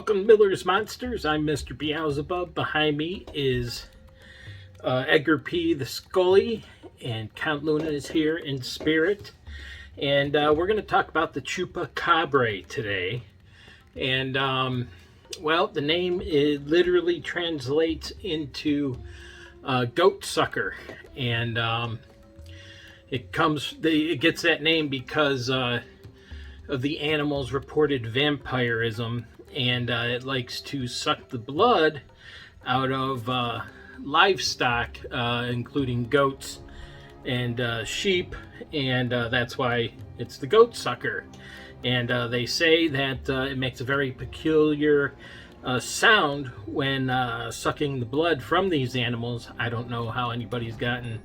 Welcome, Miller's Monsters. I'm Mr. Beelzebub. Behind me is Edgar P. the Scully, and Count Luna is here in spirit. And we're going to talk about the Chupacabra today. And, well, the name literally translates into goat sucker. And it gets that name because of the animal's reported vampirism. And it likes to suck the blood out of livestock, including goats and sheep, and that's why it's the goat sucker. And they say that it makes a very peculiar sound when sucking the blood from these animals. I don't know how anybody's gotten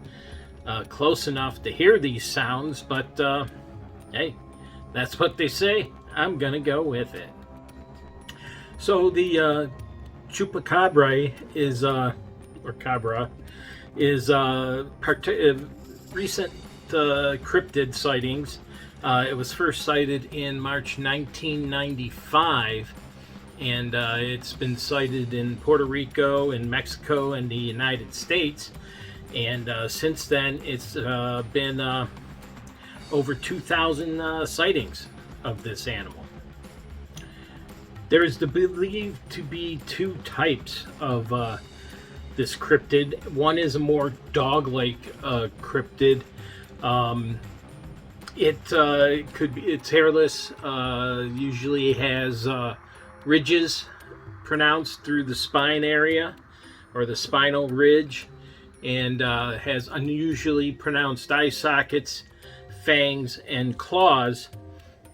close enough to hear these sounds, but hey, that's what they say. I'm gonna go with it. So the Chupacabra is, or cabra, is recent cryptid sightings. It was first sighted in March 1995, and it's been sighted in Puerto Rico, in Mexico, and the United States. And since then, it's been over 2,000 sightings of this animal. There is believed to be two types of this cryptid. One is a more dog-like cryptid. It's hairless. Usually has ridges pronounced through the spine area, or the spinal ridge, and has unusually pronounced eye sockets, fangs, and claws.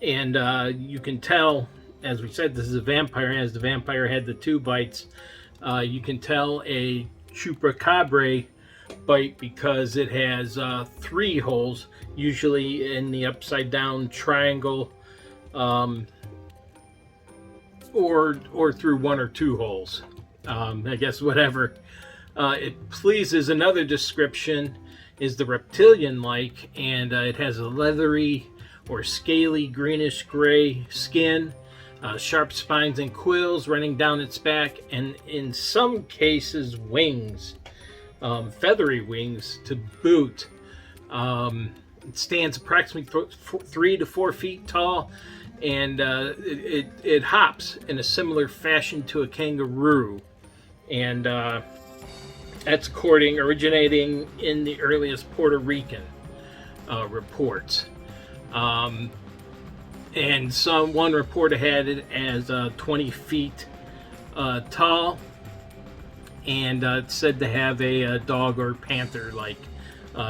And you can tell, as we said, this is a vampire. As the vampire had the two bites, you can tell a Chupacabra bite because it has three holes, usually in the upside down triangle, or through one or two holes. I guess whatever it pleases. Another description is the reptilian-like, and it has a leathery or scaly greenish gray skin, sharp spines and quills running down its back, and in some cases wings, feathery wings to boot. It stands approximately 3 to 4 feet tall, and it hops in a similar fashion to a kangaroo. And that's originating in the earliest Puerto Rican reports. And one report had it as 20 feet tall, and it's said to have a dog or panther-like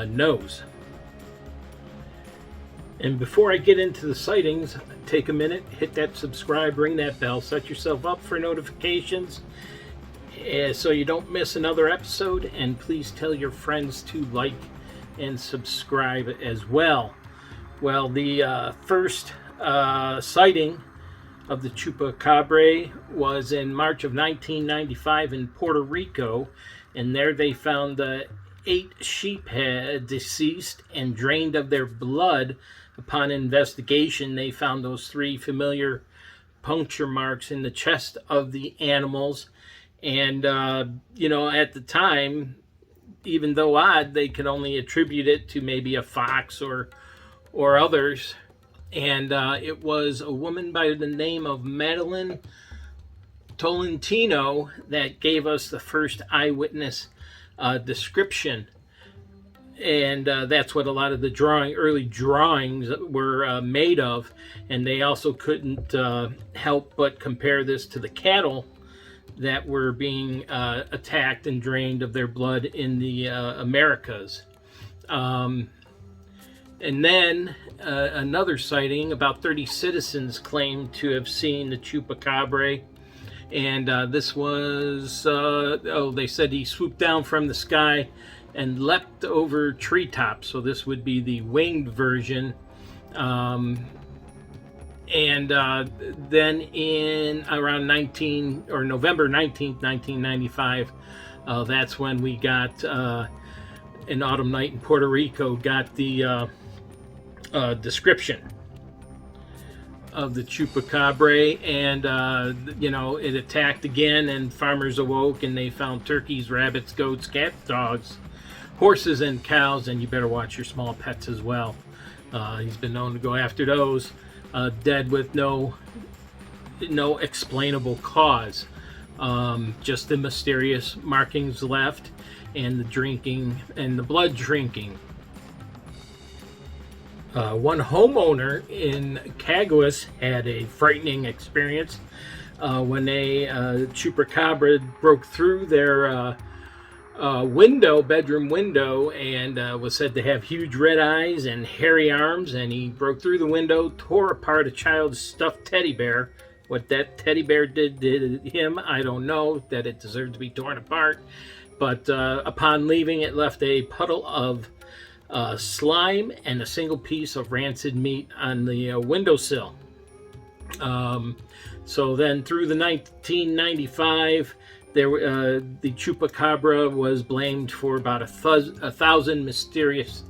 nose. And before I get into the sightings, take a minute, hit that subscribe, ring that bell, set yourself up for notifications so you don't miss another episode, and please tell your friends to like and subscribe as well. Well, the first sighting of the Chupacabra was in March of 1995 in Puerto Rico, and there they found 8 sheep had deceased and drained of their blood. Upon investigation, they found those 3 familiar puncture marks in the chest of the animals. And at the time, even though odd, they could only attribute it to maybe a fox or others. And it was a woman by the name of Madeline Tolentino that gave us the first eyewitness description. And that's what a lot of the early drawings were made of. And they also couldn't help but compare this to the cattle that were being attacked and drained of their blood in the Americas. And then another sighting, about 30 citizens claimed to have seen the Chupacabra. And this was, they said he swooped down from the sky and leapt over treetops. So this would be the winged version. And then in around November 19th, 1995, that's when we got, an autumn night in Puerto Rico, got the description. of the chupacabra, and it attacked again, and farmers awoke and they found turkeys, rabbits, goats, cats, dogs, horses, and cows. And you better watch your small pets as well. He's been known to go after those, dead with no explainable cause, just the mysterious markings left, and the drinking and the blood drinking. One homeowner in Caguas had a frightening experience when a chupacabra broke through their bedroom window, and was said to have huge red eyes and hairy arms. And he broke through the window, tore apart a child's stuffed teddy bear. What that teddy bear did to him, I don't know, that it deserved to be torn apart. But upon leaving, it left a puddle of slime and a single piece of rancid meat on the windowsill. So then through the 1995, the chupacabra was blamed for about 1,000 mysterious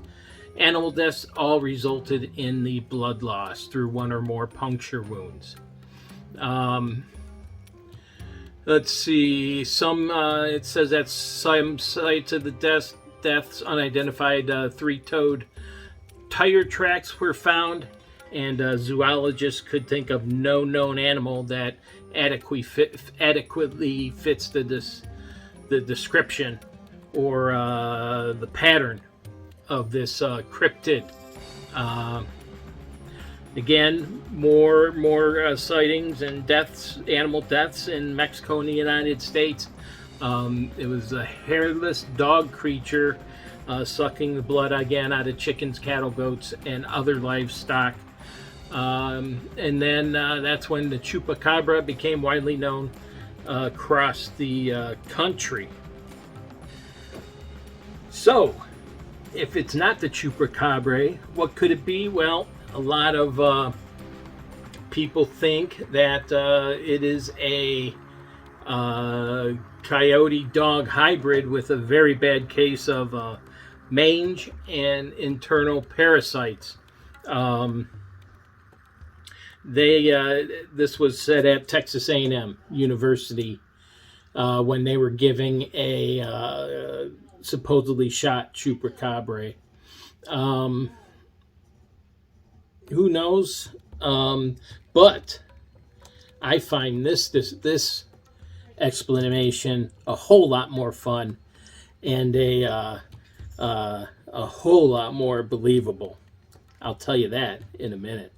animal deaths, all resulted in the blood loss through one or more puncture wounds. Let's see, it says that some sites of the deaths, unidentified three-toed tire tracks were found, and zoologists could think of no known animal that adequately fits the description or the pattern of this cryptid. Again, more sightings and animal deaths in Mexico and the United States. It was a hairless dog creature sucking the blood again out of chickens, cattle, goats, and other livestock. And then that's when the chupacabra became widely known across the country. So, if it's not the chupacabra, what could it be? Well, a lot of people think that it is a coyote dog hybrid with a very bad case of mange and internal parasites. This was said at Texas A&M University when they were giving a supposedly shot chupacabra. Who knows? But I find this explanation a whole lot more fun and a whole lot more believable. I'll tell you that in a minute.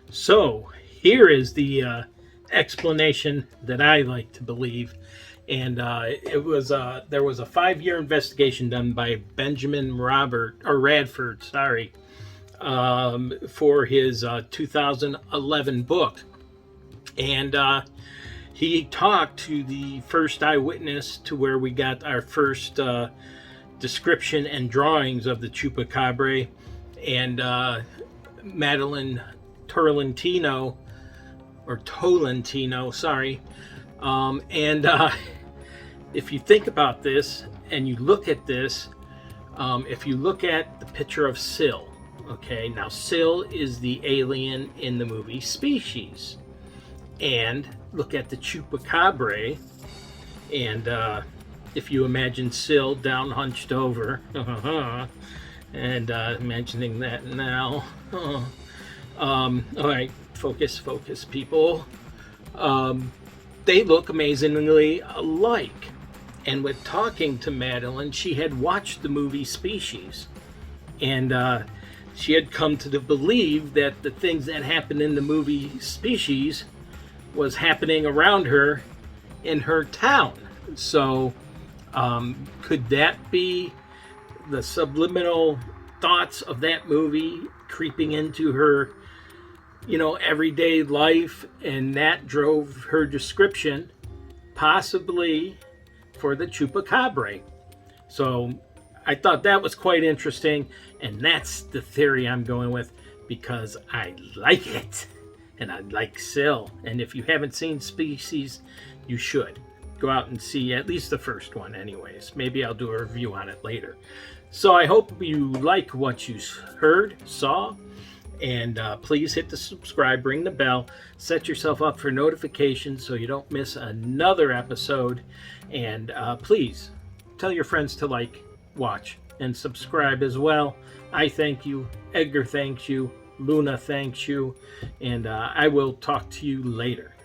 So here is the explanation that I like to believe, and there was a 5-year investigation done by Benjamin Radford, for his 2011 book, and he talked to the first eyewitness to where we got our first description and drawings of the chupacabra, and Madeline Tolentino, and if you think about this and you look at this, if you look at the picture of Syl, okay, now Syl is the alien in the movie Species, and look at the chupacabra, and if you imagine Syl down hunched over, and imagining that now. All right, focus, people. They look amazingly alike. And with talking to Madeline, she had watched the movie Species. And she had come to believe that the things that happened in the movie Species was happening around her in her town. So could that be the subliminal thoughts of that movie creeping into her everyday life, and that drove her description possibly for the chupacabra? So I thought that was quite interesting, and that's the theory I'm going with because I like it, and I like Syl. And if you haven't seen Species, you should go out and see at least the first one anyways. Maybe I'll do a review on it later. So I hope you like what you heard, saw, And please hit the subscribe, ring the bell, set yourself up for notifications so you don't miss another episode. And please tell your friends to like, watch, and subscribe as well. I thank you. Edgar thanks you. Luna thanks you. And I will talk to you later.